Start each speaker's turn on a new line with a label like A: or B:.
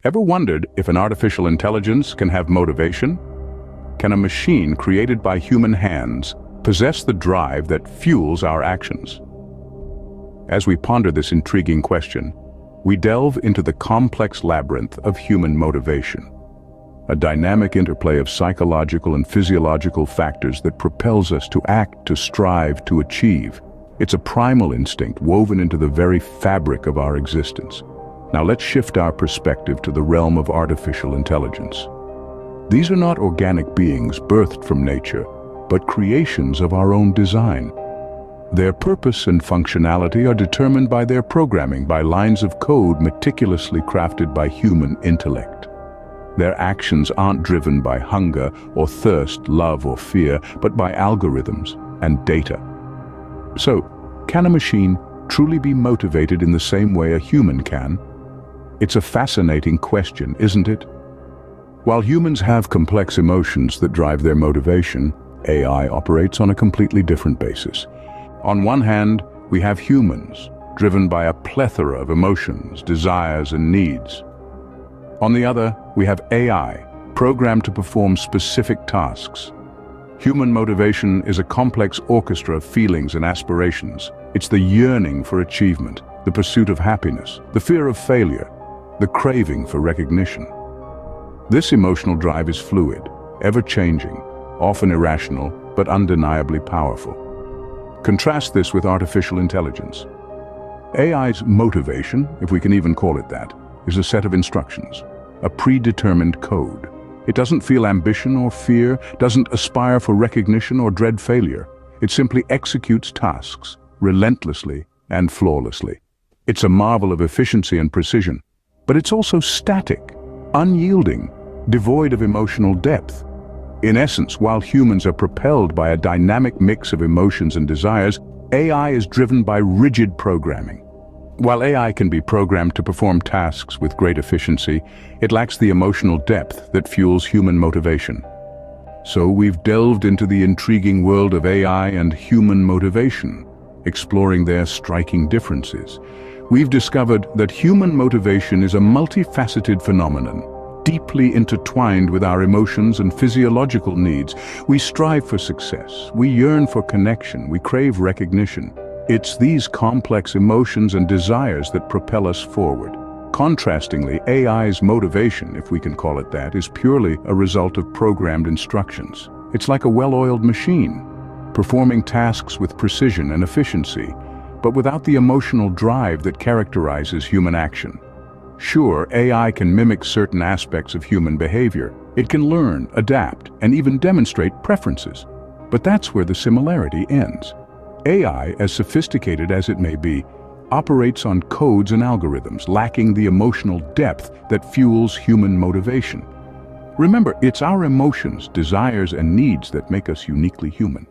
A: Ever wondered if an artificial intelligence can have motivation? Can a machine created by human hands possess the drive that fuels our actions? As we ponder this intriguing question, we delve into the complex labyrinth of human motivation, a dynamic interplay of psychological and physiological factors that propels us to act, to strive, to achieve. It's a primal instinct woven into the very fabric of our existence. Now let's shift our perspective to the realm of artificial intelligence. These are not organic beings birthed from nature, but creations of our own design. Their purpose and functionality are determined by their programming, by lines of code meticulously crafted by human intellect. Their actions aren't driven by hunger or thirst, love or fear, but by algorithms and data. So, can a machine truly be motivated in the same way a human can? It's a fascinating question, isn't it? While humans have complex emotions that drive their motivation, AI operates on a completely different basis. On one hand, we have humans, driven by a plethora of emotions, desires, and needs. On the other, we have AI, programmed to perform specific tasks. Human motivation is a complex orchestra of feelings and aspirations. It's the yearning for achievement, the pursuit of happiness, the fear of failure, the craving for recognition. This emotional drive is fluid, ever-changing, often irrational, but undeniably powerful. Contrast this with artificial intelligence. AI's motivation, if we can even call it that, is a set of instructions, a predetermined code. It doesn't feel ambition or fear, doesn't aspire for recognition or dread failure. It simply executes tasks, relentlessly and flawlessly. It's a marvel of efficiency and precision, but it's also static, unyielding, devoid of emotional depth. In essence, while humans are propelled by a dynamic mix of emotions and desires, AI is driven by rigid programming. While AI can be programmed to perform tasks with great efficiency, it lacks the emotional depth that fuels human motivation. So we've delved into the intriguing world of AI and human motivation, exploring their striking differences. We've discovered that human motivation is a multifaceted phenomenon, deeply intertwined with our emotions and physiological needs. We strive for success, we yearn for connection, we crave recognition. It's these complex emotions and desires that propel us forward. Contrastingly, AI's motivation, if we can call it that, is purely a result of programmed instructions. It's like a well-oiled machine, performing tasks with precision and efficiency, but without the emotional drive that characterizes human action. Sure, AI can mimic certain aspects of human behavior. It can learn, adapt, and even demonstrate preferences. But that's where the similarity ends. AI, as sophisticated as it may be, operates on codes and algorithms, lacking the emotional depth that fuels human motivation. Remember, it's our emotions, desires, and needs that make us uniquely human.